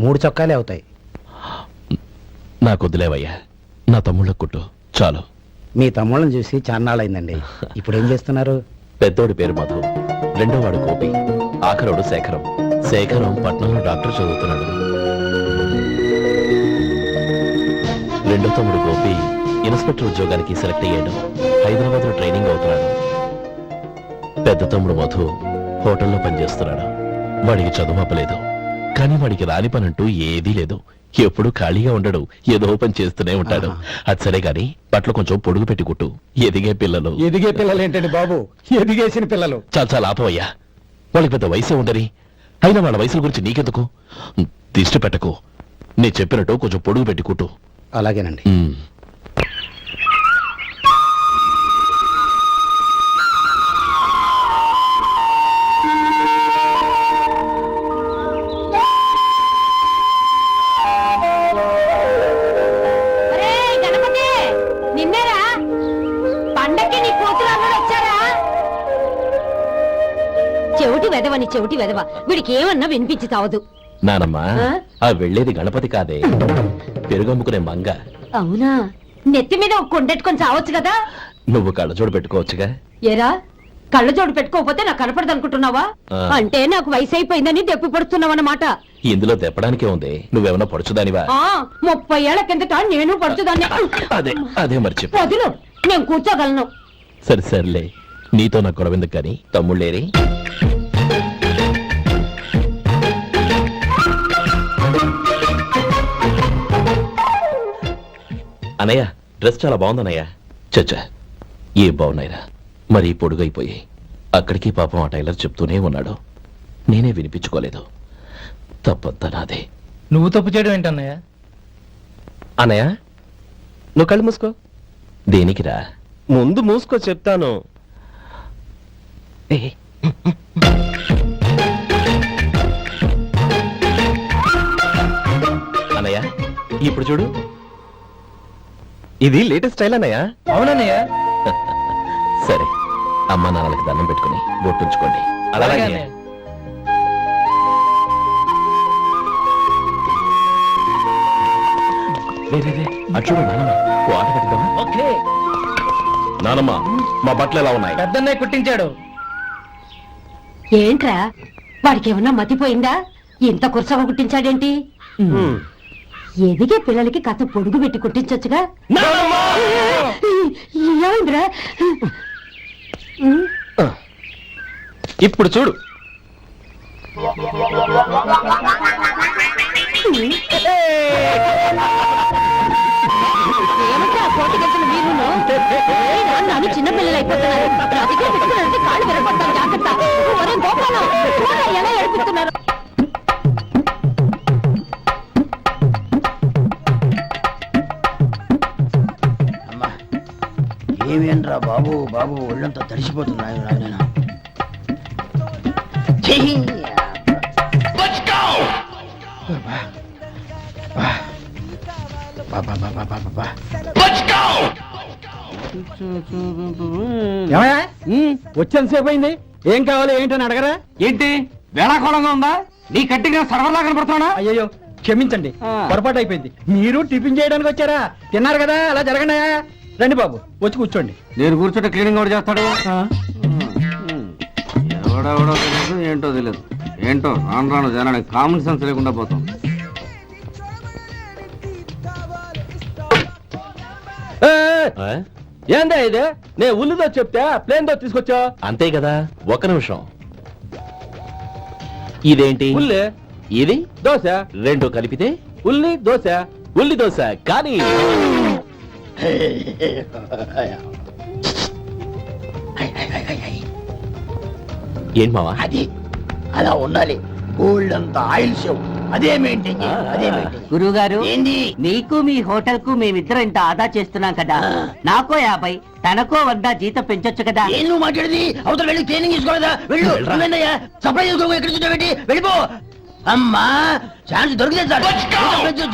3 చొక్కాలే అవుతాయి. నాకు వదిలేవయ్యా, నా తమ్ముళ్ళకు కుట్టు చాలు. మీ తమ్ముళ్ళని చూసి చాన్నాళ్ళైందండి. ఇప్పుడు ఏం చేస్తున్నారు? పెద్దోడి పేరు మధు, రెండోవాడు గోపి, ఆఖరోడు శేఖరం. శేఖరం పట్నంలో డాక్టర్ చదువుతున్నాడు. రెండో తమ్ముడు గోపి ఇన్స్పెక్టర్ ఉద్యోగానికి సెలెక్ట్ అయ్యాడు. హైదరాబాద్లో ట్రైనింగ్ అవుతున్నాడు. పెద్ద తమ్ముడు మధు హోటల్లో పనిచేస్తున్నాడు. వాడికి చదువు అప్పలేదు, కానీ వాడికి రాని పనంటూ ఏదీ లేదు. ఎప్పుడు ఖాళీగా ఉండడు, ఏదో పని చేస్తూనే ఉంటాడు. అది సరే గాని బట్టలు కొంచెం పొడుగు పెట్టి కుట్టు. ఎదిగే పిల్లలు. ఎదిగే పిల్లలు ఏంటండి బాబు, ఎదిగేసిన పిల్లలు. చాలా చాలా ఆపవయ్యా, వాళ్ళకి పెద్ద వయసే ఉందని. అయినా వాళ్ళ వయసుల గురించి నీకెందుకు? దిష్టి పెట్టకు. నేను చెప్పినట్టు కొంచెం పొడుగు పెట్టి కుట్టు. అలాగేనండి. చెవిటి వెదవ, వీడికి ఏమన్నా వినిపించి తావదు. నానమ్మా, ఆ వెళ్ళేది గణపతి కాదే, పెరుగమ్ముకునే మంగ. అవునా? నెత్తి మీద కొండెట్టుకొని చావచ్చు కదా. నువ్వు కళ్ళజోడు పెట్టుకోవచ్చుగా. ఏరా, కళ్ళజోడు పెట్టుకోకపోతే నాకు కనపడదు అనుకుంటున్నావా? అంటే నాకు వయసు అయిపోయిందని దెప్పి పడుతున్నావన్నమాట. ఇందులో తెప్పడానికే ఉంది. నువ్వేమన్నా పడుచుదానివా? 30 ఏళ్ల కిందట నేను పడుచుదాన్ని. అదే మరి చెప్పు. వదులు, నేను కూర్చోగలను. సరే సర్లే, నీతో నాకు గొడవెందుకు కానీ. తమ్ముళ్ళేరి? అనయ్య, డ్రెస్ చాలా బాగుందన్నయ్య. చచ్చా, ఏ బాగున్నాయిరా, మరీ పొడుగైపోయి. అక్కడికి పాపం ఆ టైలర్ చెప్తూనే ఉన్నాడు, నేనే వినిపించుకోలేదు. తప్పంతా నాదే. నువ్వు తప్పు చేయడం ఏంటన్నయ్య? అన్నయ్య, నువ్వు కళ్ళు మూసుకో. దేనికిరా? ముందు మూసుకో చెప్తాను. అన్నయ్య, ఇప్పుడు చూడు. ఇది లేటెస్ట్ స్టైల్ అన్నయ్య. అవునన్నయ్య. సరే, అమ్మా నాన్నలకి దండం పెట్టుకుని బొట్టుంచుకోండి. అలాగే. అటు చూడు నానమ్మ, ఓ ఆట కట్టుదామా? ఓకే. నానమ్మ, మా బట్టలు ఎలా ఉన్నాయి? పెద్దన్నయ్య కుట్టించాడు. ఏంట్రా, వాడికి ఏమన్నా మతిపోయిందా? ఇంత కుర్చగా కుట్టించాడేంటి? ఎదిగే పిల్లలకి కథ పొడుగు పెట్టి కుట్టించొచ్చుగా. ఏమైందిరా? ఇప్పుడు చూడు. ఏమంటే ఆ కోటకెళ్తున్న వీరును నాన్న చిన్న పిల్లలు అయిపోతున్నారు. అదిగే పెట్టుకున్నారంటే కాళ్ళు విరగొడతాను, జాగ్రత్త. ఒరే గోపాలం, ఎలా ఏడిపిస్తున్నారు? ఏమేంట్రా బాబు, బాబు ఒళ్ళంతా తడిసిపోతున్నాయి. రాజనా వచ్చేంతసేపు అయింది. ఏం కావాలి ఏంటని అడగరా? ఏంటి వేళాకోళంగా ఉందా? నీ కట్టిగా సర్వర్లా కనపడుతున్నా? అయ్యో క్షమించండి, పొరపాటు అయిపోయింది. మీరు టిఫిన్ చేయడానికి వచ్చారా? తిన్నారు కదా, అలా జరగండి. రండి బాబు, వచ్చి కూర్చోండి. నేను కూర్చుంటే క్లీనింగ్ కూడా చేస్తాడు. ఎవడెవడో తెలియదు, ఏంటో తెలియదు. ఏంటో రాను రాను జనానికి కామన్ సెన్స్ లేకుండా పోతాం. ఏందా ఇది? నేను ఉల్లిదో చెప్తే ప్లేన్ దో తీసుకొచ్చా. అంతే కదా, ఒక్క నిమిషం. ఇదేంటి? ఉల్లి. ఇది దోశ. రెండు కలిపితే ఉల్లి దోశ. ఉల్లి దోశ కానీ ఏం మావా? అది అలా ఉండాలి. గోల్డ్ అంత ఆయిల్ షో అదే మెయింటైన్ చేయాలి. అదే మెయింటైన్. గురువు గారు, ఏంది? నీకు మీ హోటల్ కు మేమిద్దరం ఇంత ఆదా చేస్తున్నాం కదా, నాకో 50 తనకో 100 జీతం పెంచొచ్చు కదా. ఏం నువ్వు మాట్లాడేది? అవతల వెళ్ళి ట్రైనింగ్ తీసుకోలేదా? వెళ్ళు. సప్లై చేసుకో, ఎక్కడ చూసావేంటి? వెళ్ళిపో. అమ్మా, ఛాన్స్ దొరికితే చాలు.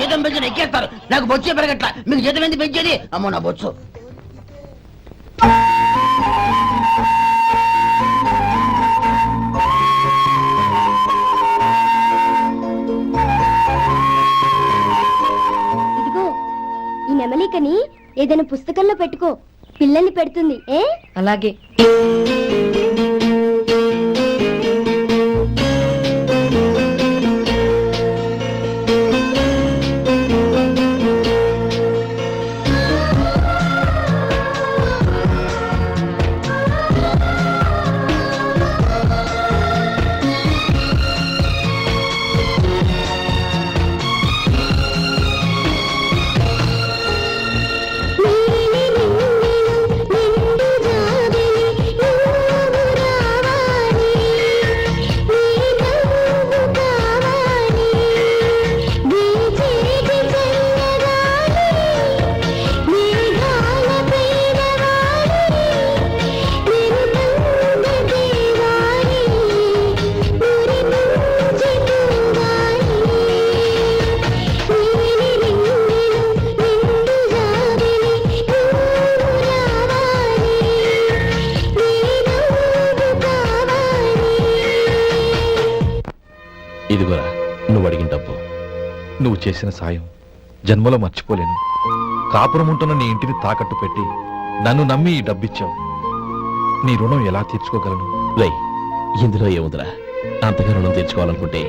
జీతం పెంచు ఎక్కేస్తారు. నాకు బొచ్చే పెరగట్లా. మీకు జీతం ఎందుకు పెంచేది? అమ్మో నా బొచ్చు. గమనికని ఏదైనా పుస్తకంలో పెట్టుకో, పిల్లల్ని పెడుతుంది. అలాగే. ఇదిగోరా నువ్వు అడిగిన డబ్బు. నువ్వు చేసిన సాయం జన్మలో మర్చిపోలేను. కాపురం ఉంటున్న నీ ఇంటిని తాకట్టు పెట్టి నన్ను నమ్మి ఈ డబ్బిచ్చావు. నీ రుణం ఎలా తీర్చుకోగలను? రేయ్, ఇందులో ఏముందిరా? అంతగా రుణం తీర్చుకోవాలనుకుంటే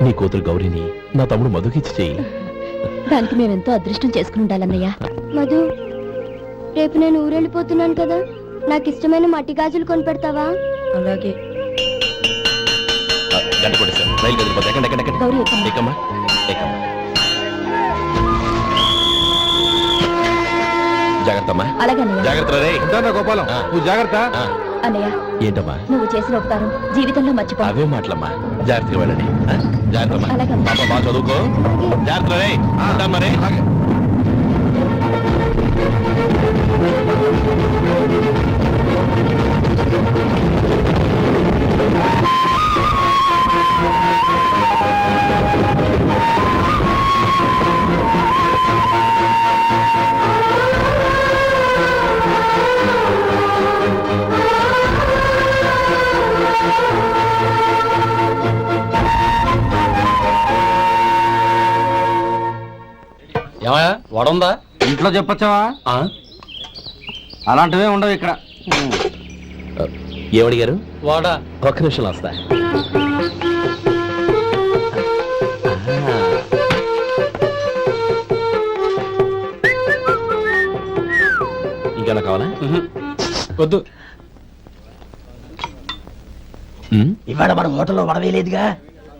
నీ కూతురు గౌరీని నా తమ్ముడు మధుకిచ్చి చెయ్యి. దానికి మేమెంతో అదృష్టం చేసుకుని ఉండాలన్నయ్య. మధు, రేపు నేను ఊరెళ్ళిపోతున్నాను కదా, నాకు ఇష్టమైన మట్టి గాజులు కొనిపెడతావా? అలాగే. గంట కొట్టేశాను, రైలు కదిలిపోతే ఎక్కండి ఎక్కండి ఎక్కండి. గౌరీ, ఎక్కమ్మా. ఎక్కమ్మా ఎక్కమ్మా. జాగ్రత్త అమ్మా. అలాగే అన్నయ్య. జాగ్రత్త రే. ఉంటానా గోపాలం, నువ్వు జాగ్రత్త. అన్నయ్య, ఏంటమ్మా నువ్వు చేసిన ఉపకారం జీవితంలో మర్చిపో. అవే మాటలమ్మా, జాగ్రత్తగా వెళ్ళండి. జాగ్రత్త అమ్మా. అలాగమ్మా. పాప బాగా చదువుకో. జాగ్రత్త రే. ఉంటామ్మా రే. ఏమయ్యా వడుందా? ఇంట్లో చెప్పొచ్చావా? అలాంటివే ఉండవు ఇక్కడ. ఏమడిగారు? వాడా ఒక్క నిమిషం వస్తా. ఇంకేనా కావాలా? వద్దు. ఇవాళ మన హోటల్లో వడవేలేదుగా,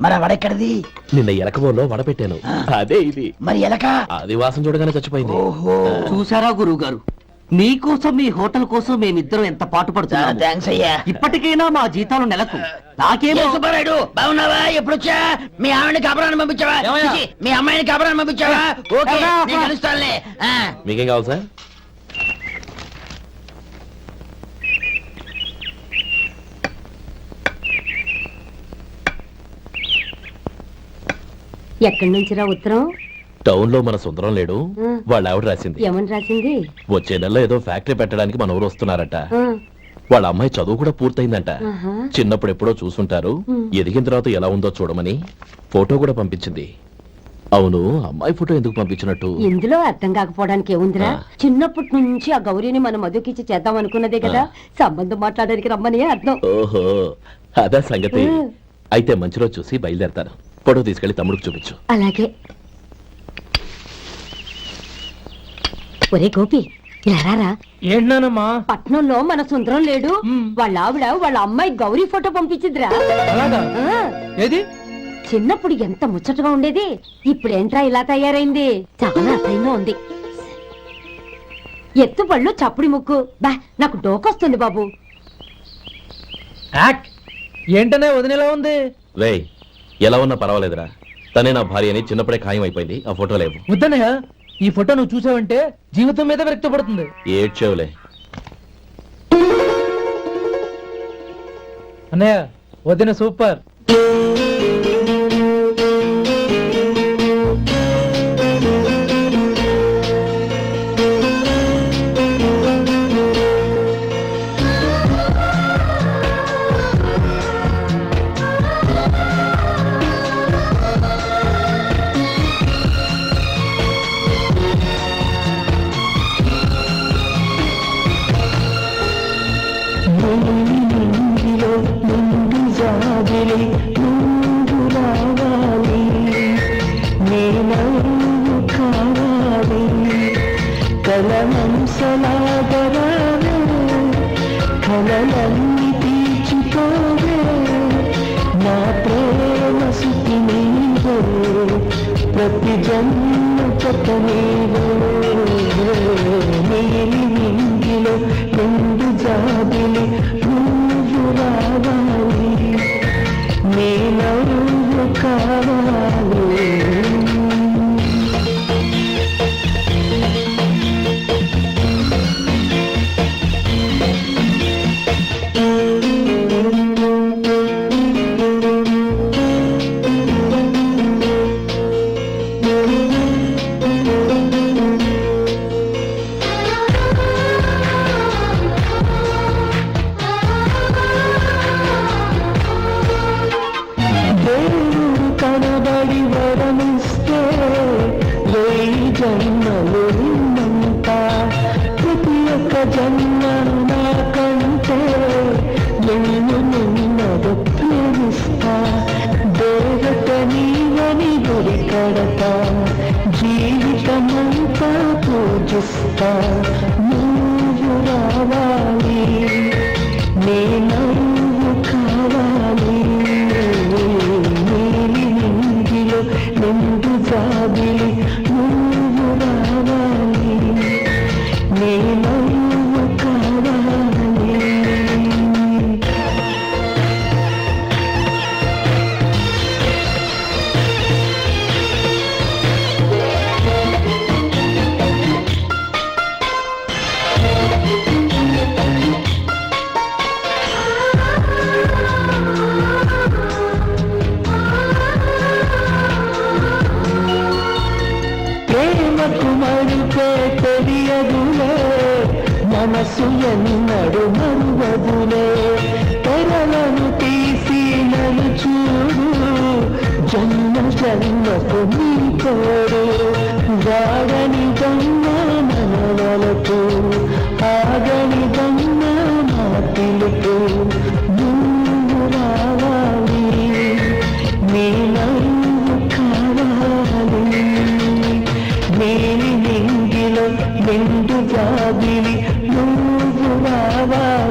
మరి ఆ వడ ఎక్కడిది? నిన్న ఎలకబోలో వడ పెట్టాను, అదే ఇది. మరి ఎలక? అది వాసన చూడగానే చచ్చిపోయింది. ఓహో, చూసారా గురువు గారు, మీకోసం మీ హోటల్ కోసం మేమిద్దరం ఎంత పాటు చాలా పడుతున్నాము. థ్యాంక్స్ అయ్యా. ఇప్పటికైనా మా జీతాలు నెలకు నాకేమో. ఏ సుబ్బారాయుడు, బాగున్నావా? ఎప్పుడొచ్చా? మీ ఆవిడని కాపురాన్ని పంపించావా? ఏమయ్యా? చిచి, మీ అమ్మాయిని కాపురాన్ని పంపించావా? ఓకే, నేను కలుస్తానులే. మీకేం కావాలి సార్? ఎక్కడి నుంచిరా ఉత్తరం? టౌన్ లో మన సుందరం లేడు, వాళ్ళ ఆవిడ రాసింది. ఏమని రాసింది? వచ్చే నెలలో ఏదో ఫ్యాక్టరీ పెట్టడానికి మన ఊరు వస్తున్నారట. వాళ్ళ అమ్మాయి చదువు కూడా పూర్తయిందంట. చిన్నప్పుడు ఎప్పుడో చూసుంటారు, ఎదిగిన తర్వాత ఎలా ఉందో చూడమని ఫోటో కూడా పంపించింది. అవును, అమ్మాయి ఫోటో ఎందుకు పంపించినట్టు? ఇందులో అర్థం కాకపోవడానికి ఏముందిరా? చిన్నప్పటి నుంచి ఆ గౌరీని మనం మధుకిచ్చి చేద్దాం అనుకున్నదే కదా, సంబంధం మాట్లాడడానికి రమ్మని అర్థం. ఓహో, అదా సంగతి. అయితే మంచి రోజు చూసి బయలుదేరతాను. ఫోటో తీసుకెళ్లి తమ్ముడికి చూపించు. అలాగే. ఒరే గోపి, ఇలా రారా. ఏంటన్నానమ్మా? పట్నంలో మన సుందరం లేడు, వాళ్ళ ఆవిడ వాళ్ళ అమ్మాయి గౌరీ ఫోటో పంపించిద్రా. అలాగా? ఆ, ఏది? చిన్నప్పుడు ఎంత ముచ్చటగా ఉండేది, ఇప్పుడేంట్రా ఇలా తయారైంది? చాలా అసహ్యంగా ఉంది. ఎత్తుపళ్ళు చప్పుడి ముక్కు, బా నాకు డోకొస్తుంది బాబు. ఏంటనే వదినేలా ఉంది? రేయ్, ఎలా ఉన్నా పర్వాలేదురా, తనే నా భార్య అని చిన్నప్పుడే ఖాయం అయిపోయింది. ఆ ఫోటో లేవు. వద్దనయ్య, ఈ ఫోటో నువ్వు చూసావంటే జీవితం మీద వ్యక్తపడుతుంది. ఏడ్చేవులే. అన్నయ్య, వదిన సూపర్. హంసలాగరావే కలలన్నీ తీర్చుకోవే నా ప్రేమ సుఖి నీవే ప్రతి జన్మ జత నీవే నీలి నింగిలో ఎందు జాబిలి నువ్వు రావాలి నీ నవ్వు కావాలి దేవుడు కనబడి వరమిస్తే వేయి జన్మలు నిన్నంత ప్రతి ఒక్క జన్మ నాకంటే నేను నిన్నడు ప్రేమిస్తా దేవత నీవని గుడి కడతా జీవితమంతా పూజిస్తా నువ్వు రావాలి నీ నవ్వు కావాలి నీలి నింగిలో నిండు జాబిలి నువ్వు రావాలి నీ నవ్వు కావాలి ప్రేమకు మరుపే తెలియదులే మనసు ఎన్నడు మరువదులే తెరలను తీసి నన్ను చూడు జన్మ జన్మకు నీ తోడు వాడని దొంగ